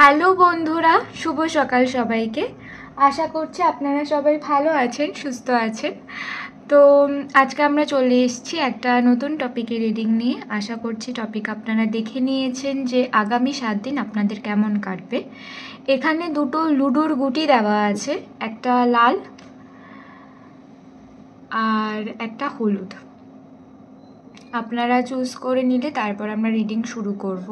Hello বন্ধুরা, শুভ সকাল সবাইকে। আশা করছি আপনারা সবাই ভালো আছেন, সুস্থ আছেন। তো আজকে আমরা চলে এসেছি একটা নতুন টপিকের রিডিং নিয়ে। আশা করছি টপিক আপনারা দেখে নিয়েছেন যে আগামী 7 দিন আপনাদের কেমন কাটবে। এখানে দুটো লুডোর গুটি দেওয়া আছে, একটা লাল আর একটা হলুদ। আপনারা চুজ করে নিলে তারপর আমরা রিডিং শুরু করব।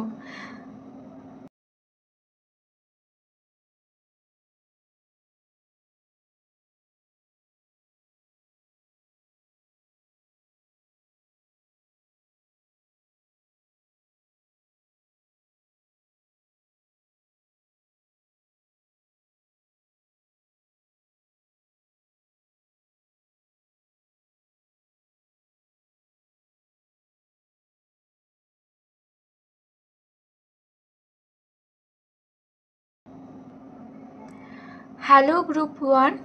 হ্যালো গ্রুপ 1,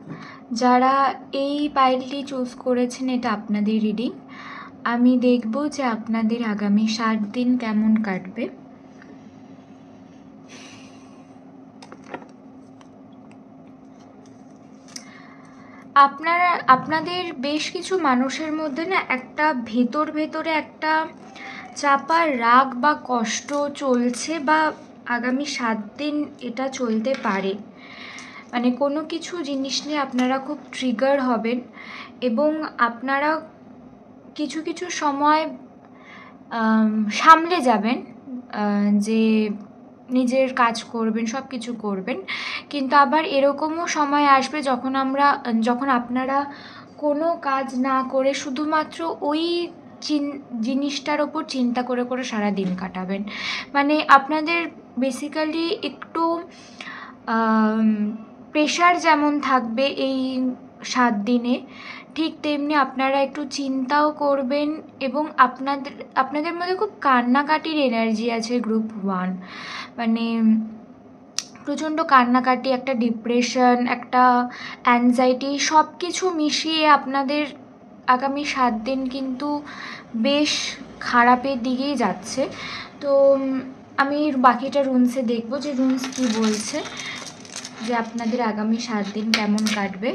যারা এই পাইলটি চুজ করেছেন, এটা আপনাদের রিডিং। আমি দেখব যে আপনাদের আগামী 7 দিন কেমন কাটবে। আপনাদের বেশ কিছু মানুষের মধ্যে না একটা ভেতরে একটা চাপা রাগ বা কষ্ট চলছে, বা আগামী 7 দিন এটা চলতে পারে। মানে কোনো কিছু জিনিস নিয়ে আপনারা খুব ট্রিগার হবেন এবং আপনারা কিছু কিছু সময় সামলে যাবেন, যে নিজের কাজ করবেন, সব কিছু করবেন। কিন্তু আবার এরকমও সময় আসবে যখন আপনারা কোনো কাজ না করে শুধুমাত্র ওই জিনিসটার ওপর চিন্তা করে করে সারা দিন কাটাবেন। মানে আপনাদের বেসিক্যালি একটু প্রেশার যেমন থাকবে এই 7 দিনে, ঠিক তেমনি আপনারা একটু চিন্তাও করবেন এবং আপনাদের মধ্যে খুব কান্নাকাটির এনার্জি আছে গ্রুপ 1। মানে প্রচণ্ড কান্নাকাটি, একটা ডিপ্রেশন, একটা অ্যাংজাইটি, সব কিছু মিশিয়ে আপনাদের আগামী 7 দিন কিন্তু বেশ খারাপের দিকেই যাচ্ছে। তো আমি বাকিটা রুনসে দেখব যে রুনস কী বলছে, যে আপনাদের আগামী 7 দিন কেমন কাটবে।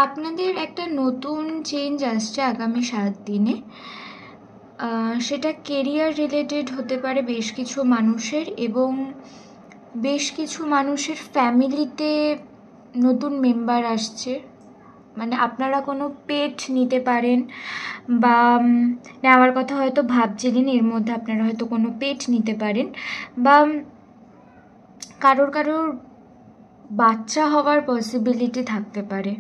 আপনাদের একটা নতুন চেঞ্জ আসছে আগামী 7 দিনে। সেটা কেরিয়ার রিলেটেড হতে পারে বেশ কিছু মানুষের, এবং বেশ কিছু মানুষের ফ্যামিলিতে নতুন মেম্বার আসছে। মানে আপনারা কোনো পেট নিতে পারেন, বা নেওয়ার কথা হয়তো ভাবছিলেন, এর মধ্যে আপনারা হয়তো কোনো পেট নিতে পারেন, বা কারোর বাচ্চা হওয়ার পসিবিলিটি থাকতে পারে।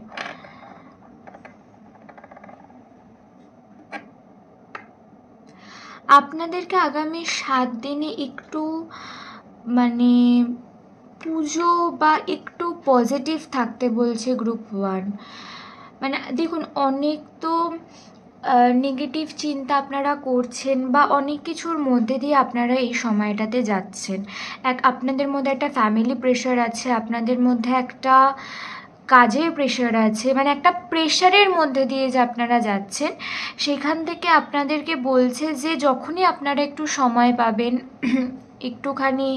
আপনাদেরকে আগামী 7 দিনে একটু মানে পুজো বা একটু পজিটিভ থাকতে বলছে গ্রুপ 1। মানে দেখুন, অনেক তো নেগেটিভ চিন্তা আপনারা করছেন, বা অনেক কিছুর মধ্যে দিয়ে আপনারা এই সময়টাতে যাচ্ছেন। আপনাদের মধ্যে একটা ফ্যামিলি প্রেশার আছে, আপনাদের মধ্যে একটা কাজের প্রেশার আছে, মানে একটা প্রেশারের মধ্যে দিয়ে যে আপনারা যাচ্ছেন, সেখান থেকে আপনাদেরকে বলছে যে যখনই আপনারা একটু সময় পাবেন, একটুখানি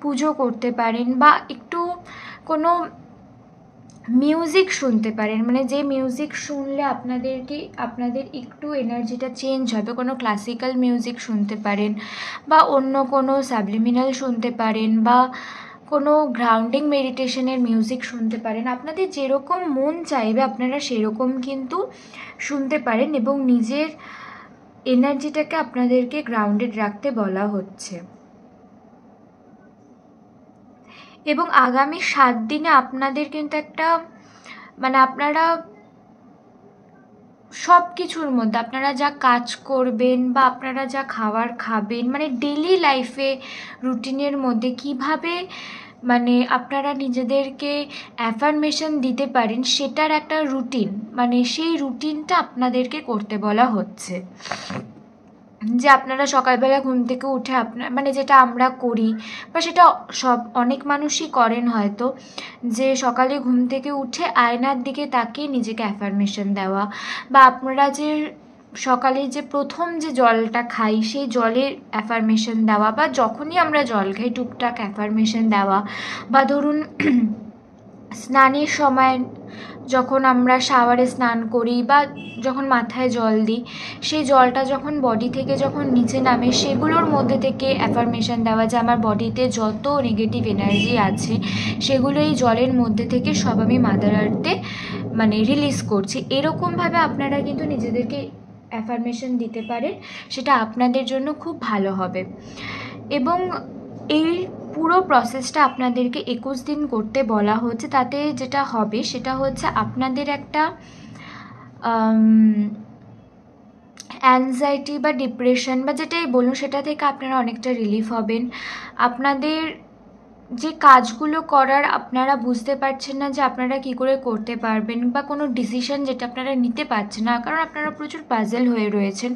পুজো করতে পারেন, বা একটু কোনো মিউজিক শুনতে পারেন। মানে যে মিউজিক শুনলে আপনাদের একটু এনার্জিটা চেঞ্জ হবে। কোনো ক্লাসিক্যাল মিউজিক শুনতে পারেন, বা অন্য কোনো সাবলিমিনাল শুনতে পারেন, বা কোনো গ্রাউন্ডিং মেডিটেশনের মিউজিক শুনতে পারেন। আপনাদের যেরকম মন চাইবে আপনারা সেরকম কিন্তু শুনতে পারেন, এবং নিজের এনার্জিটাকে আপনাদেরকে গ্রাউন্ডেড রাখতে বলা হচ্ছে। এবং আগামী 7 দিনে আপনাদের কিন্তু একটা মানে আপনারা সব কিছুর মধ্যে আপনারা যা কাজ করবেন, বা আপনারা যা খাবার খাবেন, মানে ডেলি লাইফে রুটিনের মধ্যে কিভাবে মানে আপনারা নিজেদেরকে অ্যাফার্মেশন দিতে পারেন, সেটার একটা রুটিন, মানে সেই রুটিনটা আপনাদেরকে করতে বলা হচ্ছে। যে আপনারা সকালবেলা ঘুম থেকে উঠে আপনার মানে যেটা আমরা করি বা সেটা অনেক মানুষই করেন হয়তো, যে সকালে ঘুম থেকে উঠে আয়নার দিকে তাকিয়ে নিজেকে অ্যাফার্মেশন দেওয়া, বা আপনারা যে সকালে যে প্রথম যে জলটা খাই সেই জলের অ্যাফার্মেশন দেওয়া, বা যখনই আমরা জল খাই টুকটাক অ্যাফার্মেশন দেওয়া, বা ধরুন স্নানের সময় যখন আমরা শাওয়ারে স্নান করি বা যখন মাথায় জল দিই, সেই জলটা যখন বডি থেকে যখন নিচে নামে সেগুলোর মধ্যে থেকে অ্যাফার্মেশন দেওয়া যে আমার বডিতে যত নেগেটিভ এনার্জি আছে সেগুলো এই জলের মধ্যে থেকে সব আমি মাদার আর্থে মানে রিলিজ করছি। এরকমভাবে আপনারা কিন্তু নিজেদেরকে অ্যাফার্মেশন দিতে পারেন, সেটা আপনাদের জন্য খুব ভালো হবে। এবং এই পুরো প্রসেসটা আপনাদেরকে 21 দিন করতে বলা হচ্ছে। তাতে যেটা হবে সেটা হচ্ছে আপনাদের একটা অ্যাংজাইটি বা ডিপ্রেশন বা যেটাই বলুন সেটা থেকে আপনারা অনেকটা রিলিফ হবেন। আপনাদের যে কাজগুলো করার আপনারা বুঝতে পারছেন না যে আপনারা কি করে করতে পারবেন, বা কোনো ডিসিশন যেটা আপনারা নিতে পারছেন না কারণ আপনারা প্রচুর পাজল হয়ে রয়েছেন,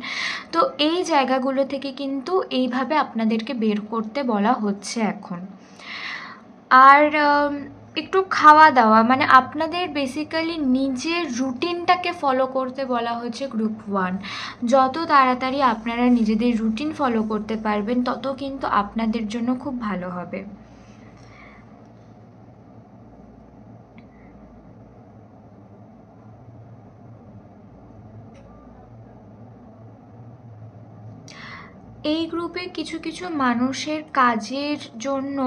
তো এই জায়গাগুলো থেকে কিন্তু এইভাবে আপনাদেরকে বের করতে বলা হচ্ছে এখন। আর একটু খাওয়া দাওয়া মানে আপনাদের বেসিক্যালি নিজের রুটিনটাকে ফলো করতে বলা হচ্ছে গ্রুপ 1। যত তাড়াতাড়ি আপনারা নিজেদের রুটিন ফলো করতে পারবেন তত কিন্তু আপনাদের জন্য খুব ভালো হবে। এই গ্রুপে কিছু কিছু মানুষের কাজের জন্য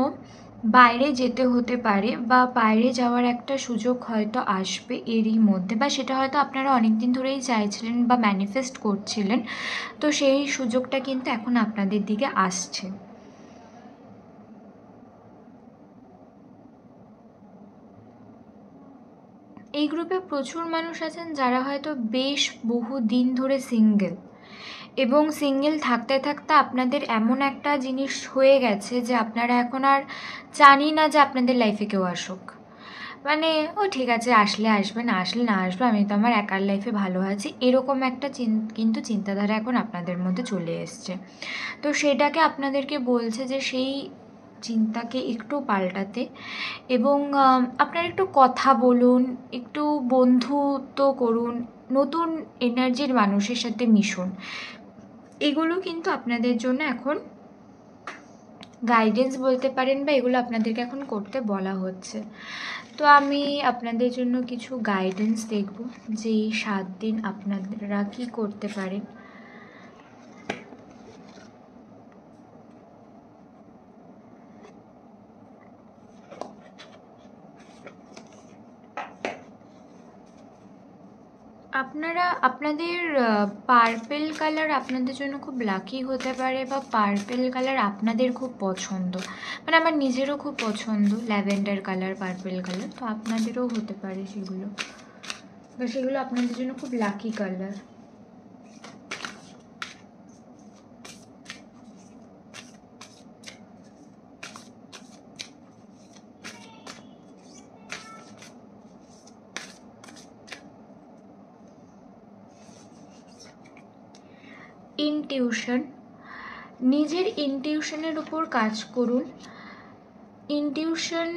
বাইরে যেতে হতে পারে, বা বাইরে যাওয়ার একটা সুযোগ হয়তো আসবে এরই মধ্যে, বা সেটা হয়তো আপনারা অনেক দিন ধরেই চাইছিলেন বা ম্যানিফেস্ট করছিলেন, তো সেই সুযোগটা কিন্তু এখন আপনাদের দিকে আসছে। এই গ্রুপে প্রচুর মানুষ আছেন যারা হয়তো বেশ বহু দিন ধরে সিঙ্গেল, এবং সিঙ্গেল থাকতে থাকতে আপনাদের এমন একটা জিনিস হয়ে গেছে যে আপনারা এখন আর জানি না যে আপনাদের লাইফে কেউ আসুক, মানে ও ঠিক আছে আসলে আসবে, না আসলে না আসবে, আমি তো আমার একার লাইফে ভালো আছি, এরকম একটা কিন্তু চিন্তাধারা এখন আপনাদের মধ্যে চলে এসছে। তো সেটাকে আপনাদেরকে বলছে যে সেই চিন্তাকে একটু পাল্টাতে, এবং আপনারা একটু কথা বলুন, একটু বন্ধুত্ব করুন, নতুন এনার্জির মানুষের সাথে মিশুন। এগুলো কিন্তু আপনাদের জন্য এখন গাইডেন্স বলতে পারেন, বা এগুলো আপনাদেরকে এখন করতে বলা হচ্ছে। তো আমি আপনাদের জন্য কিছু গাইডেন্স দেখব যে এই 7 দিন আপনারা কি করতে পারেন। আপনারা আপনাদের পার্পেল কালার আপনাদের জন্য খুব লাকি হতে পারে, বা পার্পেল কালার আপনাদের খুব পছন্দ, মানে আমার নিজেরও খুব পছন্দ ল্যাভেন্ডার কালার, পার্পেল কালার, তো আপনাদেরও হতে পারে সেগুলো, বা সেগুলো আপনাদের জন্য খুব লাকি কালার। ইনটিউশন, নিজের ইনটিউশনের উপর কাজ করুন। ইনটিউশন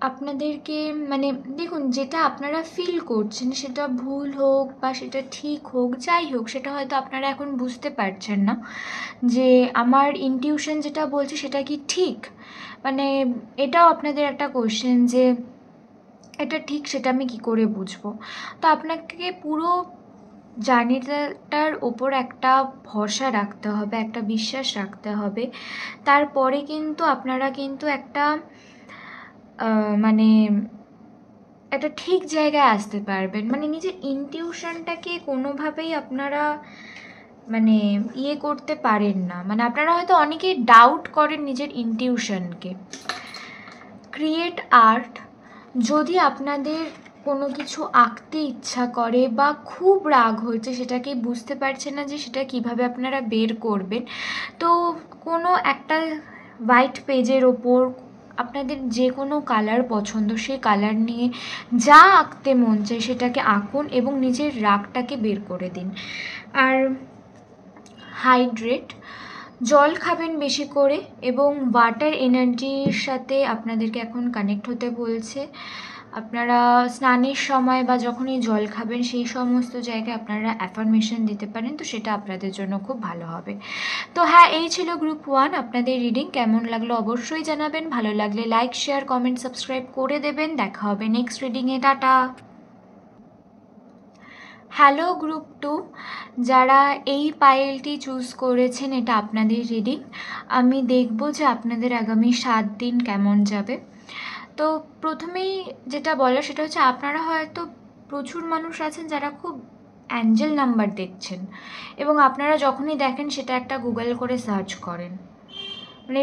আপনাদেরকে মানে দেখুন যেটা আপনারা ফিল করছেন সেটা ভুল হোক বা সেটা ঠিক হোক, যাই হোক সেটা হয়তো আপনারা এখন বুঝতে পারছেন না যে আমার ইনটিউশন যেটা বলছে সেটা কি ঠিক, মানে এটাও আপনাদের একটা কোশ্চেন যে এটা ঠিক সেটা আমি কি করে বুঝবো। তো আপনাকে পুরো জার্নিটার ওপর একটা ভরসা রাখতে হবে, একটা বিশ্বাস রাখতে হবে, তারপরে কিন্তু আপনারা কিন্তু একটা মানে একটা ঠিক জায়গায় আসতে পারবেন। মানে নিজের ইনটিউশনটাকে কোনোভাবেই আপনারা মানে করতে পারেন না, মানে আপনারা হয়তো অনেকেই ডাউট করেন নিজের ইনটিউশনকে। ক্রিয়েট আর্ট, যদি আপনাদের কোনো কিছু আঁকতে ইচ্ছা করে বা খুব রাগ হয়েছে সেটাকে বুঝতে পারছেন না যে সেটা কিভাবে আপনারা বের করবেন, তো কোনো একটা হোয়াইট পেজের ওপর আপনাদের যে কোনো কালার পছন্দ সেই কালার নিয়ে যা আঁকতে মন চায় সেটাকে আঁকুন এবং নিজের রাগটাকে বের করে দিন। আর হাইড্রেট, জল খাবেন বেশি করে এবং ওয়াটার এনার্জির সাথে আপনাদেরকে এখন কানেক্ট হতে বলছে। আপনারা স্নানের সময় বা যখনই জল খাবেন সেই সমস্ত জায়গায় আপনারা অ্যাফার্মেশন দিতে পারেন, তো সেটা আপনাদের জন্য খুব ভালো হবে। তো হ্যাঁ, এই ছিল গ্রুপ 1 আপনাদের রিডিং। কেমন লাগলো অবশ্যই জানাবেন, ভালো লাগলে লাইক, শেয়ার, কমেন্ট, সাবস্ক্রাইব করে দেবেন। দেখা হবে নেক্সট রিডিংয়ে। টাটা। হ্যালো গ্রুপ 2, যারা এই পাইলটি চুজ করেছেন, এটা আপনাদের রিডিং। আমি দেখব যে আপনাদের আগামী 7 দিন কেমন যাবে। তো প্রথমেই যেটা বলার সেটা হচ্ছে, আপনারা হয়তো প্রচুর মানুষ আছেন যারা খুব অ্যাঞ্জেল নাম্বার দেখছেন এবং আপনারা যখনই দেখেন সেটা একটা গুগল করে সার্চ করেন। মানে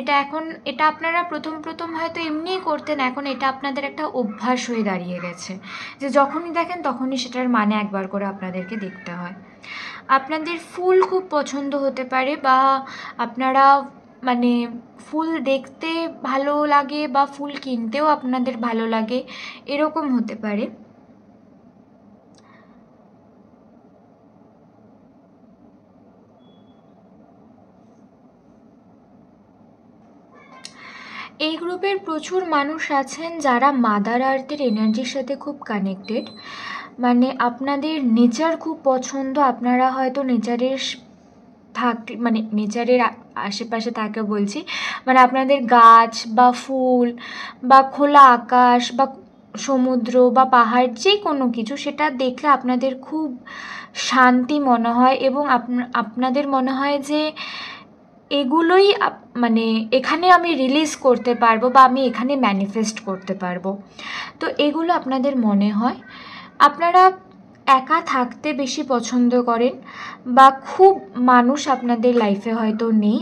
এটা আপনারা প্রথম হয়তো এমনিই করতেন, এখন এটা আপনাদের একটা অভ্যাস হয়ে দাঁড়িয়ে গেছে যে যখনই দেখেন তখনই সেটার মানে একবার করে আপনাদেরকে দেখতে হয়। আপনাদের ফুল খুব পছন্দ হতে পারে বা আপনারা মানে ফুল দেখতে ভালো লাগে বা ফুল কিনতেও আপনাদের ভালো লাগে, এরকম হতে পারে। এই গ্রুপের প্রচুর মানুষ আছেন যারা মাদার আর্থের এনার্জির সাথে খুব কানেক্টেড। মানে আপনাদের নেচার খুব পছন্দ, আপনারা হয়তো নেচারের আশেপাশে থাকে বলছি, মানে আপনাদের গাছ বা ফুল বা খোলা আকাশ বা সমুদ্র বা পাহাড় যে কোনো কিছু, সেটা দেখলে আপনাদের খুব শান্তি মনে হয় এবং আপনাদের মনে হয় যে এগুলোই মানে এখানে আমি রিলিজ করতে পারবো বা আমি এখানে ম্যানিফেস্ট করতে পারবো। তো এগুলো আপনাদের মনে হয়। আপনারা একা থাকতে বেশি পছন্দ করেন বা খুব মানুষ আপনাদের লাইফে হয়তো নেই,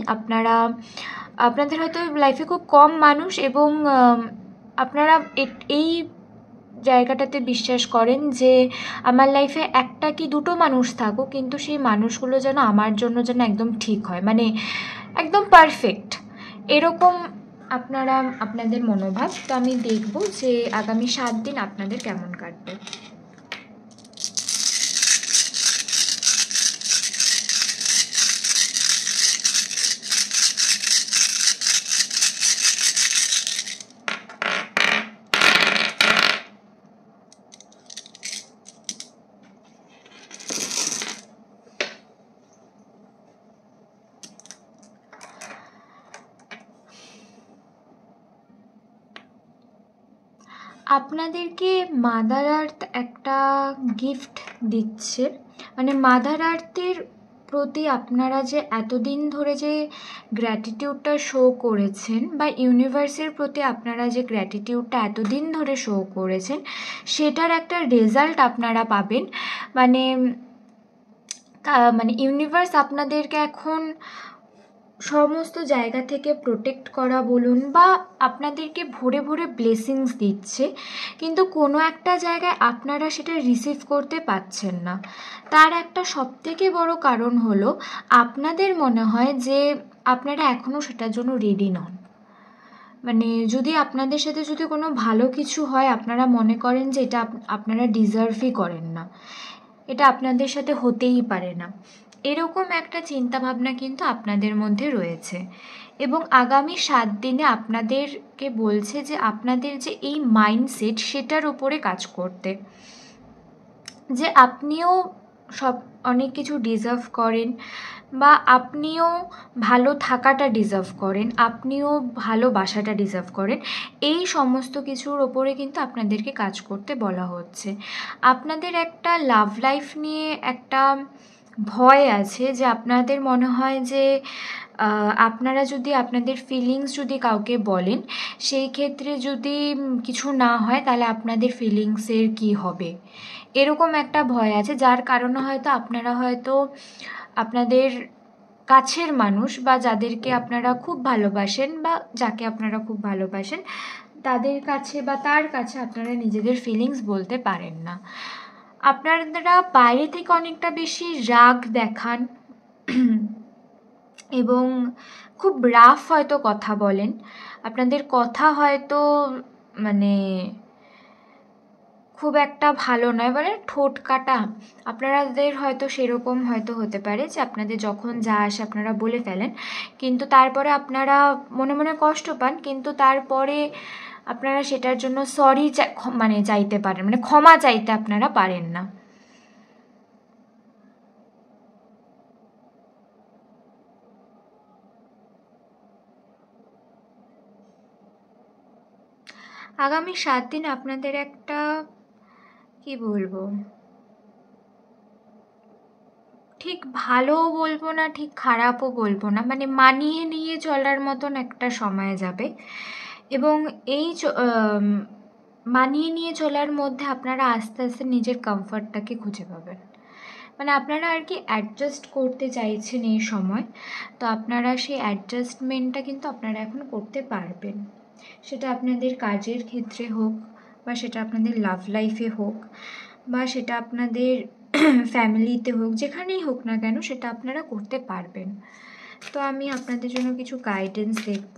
আপনাদের হয়তো লাইফে খুব কম মানুষ এবং আপনারা এই জায়গাটাতে বিশ্বাস করেন যে আমার লাইফে একটা কি দুটো মানুষ থাকুক, কিন্তু সেই মানুষগুলো যেন আমার জন্য যেন একদম ঠিক হয়, মানে একদম পারফেক্ট, এরকম আপনাদের মনোভাব। তো আমি দেখব যে আগামী 7 দিন আপনাদের কেমন কাটবে। আপনাদেরকে মাদার আর্থ একটা গিফট দিচ্ছে, মানে মাদার আর্থের প্রতি আপনারা যে এতদিন ধরে যে গ্র্যাটিটিউডটা শো করেছেন বা ইউনিভার্সের প্রতি আপনারা যে গ্র্যাটিটিউডটা এতদিন ধরে শো করেছেন, সেটার একটা রেজাল্ট আপনারা পাবেন। মানে ইউনিভার্স আপনাদেরকে এখন সমস্ত জায়গা থেকে প্রোটেক্ট করা বলুন বা আপনাদেরকে ভরে ভরে ব্লেসিংস দিচ্ছে, কিন্তু কোনো একটা জায়গায় আপনারা সেটা রিসিভ করতে পারছেন না। তার একটা সবথেকে বড় কারণ হলো আপনাদের মনে হয় যে আপনারা এখনও সেটার জন্য রেডি নন। মানে যদি আপনাদের সাথে যদি কোনো ভালো কিছু হয়, আপনারা মনে করেন যে এটা আপনারা ডিজার্ভই করেন না, এটা আপনাদের সাথে হতেই পারে না, এরকম একটা চিন্তাভাবনা কিন্তু আপনাদের মধ্যে রয়েছে। এবং আগামী 7 দিনে আপনাদেরকে বলছে যে আপনাদের যে এই মাইন্ডসেট সেটার উপরে কাজ করতে, যে আপনিও অনেক কিছু ডিজার্ভ করেন বা আপনিও ভালো থাকাটা ডিজার্ভ করেন, আপনিও ভালোবাসাটা ডিজার্ভ করেন, এই সমস্ত কিছুর ওপরে কিন্তু আপনাদেরকে কাজ করতে বলা হচ্ছে। আপনাদের একটা লাভ লাইফ নিয়ে একটা ভয় আছে যে আপনাদের মনে হয় যে আপনারা যদি আপনাদের ফিলিংস যদি কাউকে বলেন, সেই ক্ষেত্রে যদি কিছু না হয় তাহলে আপনাদের ফিলিংসের কি হবে, এরকম একটা ভয় আছে, যার কারণে হয়তো আপনারা হয়তো আপনাদের কাছের মানুষ বা যাদেরকে আপনারা খুব ভালোবাসেন বা যাকে আপনারা খুব ভালোবাসেন তাদের কাছে বা তার কাছে আপনারা নিজেদের ফিলিংস বলতে পারেন না। আপনারা বাইরে থেকে অনেকটা বেশি রাগ দেখান এবং খুব রাফ হয়তো কথা বলেন, আপনাদের কথা হয়তো মানে খুব একটা ভালো নয়, মানে ঠোঁট কাটা আপনাদের হয়তো সেরকম হয়তো হতে পারে যে আপনাদের যখন যা আসে আপনারা বলে ফেলেন, কিন্তু তারপরে আপনারা মনে মনে কষ্ট পান, কিন্তু তারপরে আপনারা সেটার জন্য সরি মানে চাইতে পারেন, মানে ক্ষমা চাইতে আপনারা পারেন না। আগামী 7 দিন আপনাদের একটা কি বলবো, ঠিক ভালোও বলবো না, ঠিক খারাপও বলবো না, মানে মানিয়ে নিয়ে চলার মতন একটা সময় যাবে। এবং এই মানিয়ে নিয়ে চলার মধ্যে আপনারা আস্তে আস্তে নিজের কমফর্টটাকে খুঁজে পাবেন, মানে আপনারা আর কি অ্যাডজাস্ট করতে চাইছেন এই সময়, তো আপনারা সেই অ্যাডজাস্টমেন্টটা কিন্তু আপনারা এখন করতে পারবেন। সেটা আপনাদের কাজের ক্ষেত্রে হোক, বা সেটা আপনাদের লাভ লাইফে হোক, বা সেটা আপনাদের ফ্যামিলিতে হোক, যেখানেই হোক না কেন সেটা আপনারা করতে পারবেন। তো আমি আপনাদের জন্য কিছু গাইডেন্স দেখব।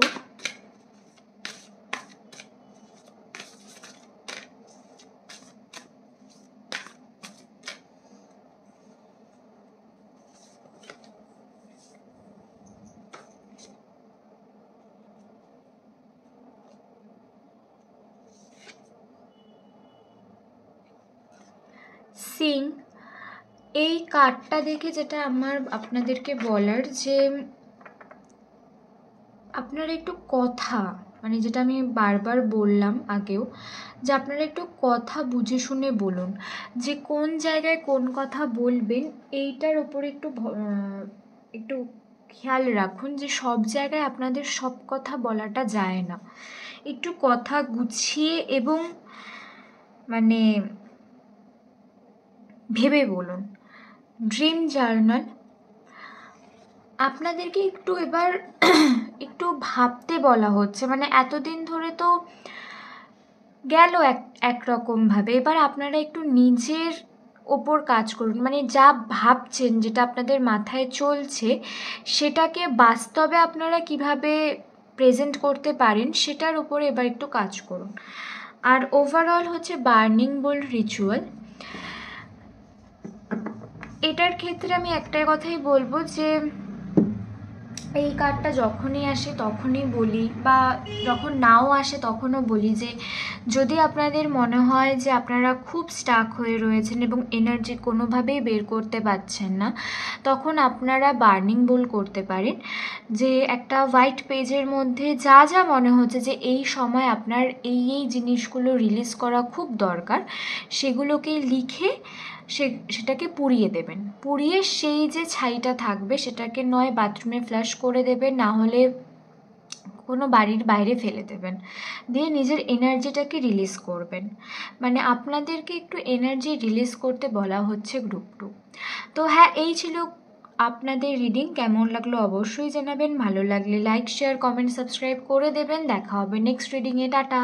সিং, এই কার্ডটা দেখে যেটা আমার আপনাদেরকে বলার, যে আপনারা একটু কথা, মানে যেটা আমি বারবার বললাম আগেও, যে আপনারা একটু কথা বুঝে শুনে বলুন, যে কোন জায়গায় কোন কথা বলবেন এইটার ওপরে একটু খেয়াল রাখুন, যে সব জায়গায় আপনাদের সব কথা বলাটা যায় না। একটু কথা গুছিয়ে এবং মানে ভেবে বলুন। ড্রিম জার্নাল, আপনাদেরকে একটু এবার একটু ভাবতে বলা হচ্ছে, মানে এতদিন ধরে তো গেল একরকমভাবে, এবার আপনারা একটু নিজের ওপর কাজ করুন, মানে যা ভাবছেন, যেটা আপনাদের মাথায় চলছে, সেটাকে বাস্তবে আপনারা কিভাবে প্রেজেন্ট করতে পারেন সেটার উপরে এবার একটু কাজ করুন। আর ওভারঅল হচ্ছে বার্নিং বোল্ড রিচুয়াল, এটার ক্ষেত্রে আমি একটাই কথাই বলবো, যে এই কার্ডটা যখনই আসে তখনই বলি, বা যখন নাও আসে তখনও বলি, যে যদি আপনাদের মনে হয় যে আপনারা খুব স্টাক হয়ে রয়েছেন এবং এনার্জি কোনোভাবেই বের করতে পারছেন না, তখন আপনারা বার্নিং বোল করতে পারেন, যে একটা হোয়াইট পেজের মধ্যে যা যা মনে হচ্ছে যে এই সময় আপনার এই জিনিসগুলো রিলিজ করা খুব দরকার, সেগুলোকে লিখে সেটাকে পুড়িয়ে দেবেন। পুড়িয়ে সেই যে ছাইটা থাকবে সেটাকে নয় বাথরুমে ফ্লাশ করে দেবেন, না হলে কোনো বাড়ির বাইরে ফেলে দেবেন, দিয়ে নিজের এনার্জিটাকে রিলিজ করবেন। মানে আপনাদেরকে একটু এনার্জি রিলিজ করতে বলা হচ্ছে গ্রুপ 2। তো হ্যাঁ, এই ছিল আপনাদের রিডিং। কেমন লাগলো অবশ্যই জানাবেন, ভালো লাগলে লাইক শেয়ার কমেন্ট সাবস্ক্রাইব করে দেবেন। দেখা হবে নেক্সট রিডিংয়ে। টাটা।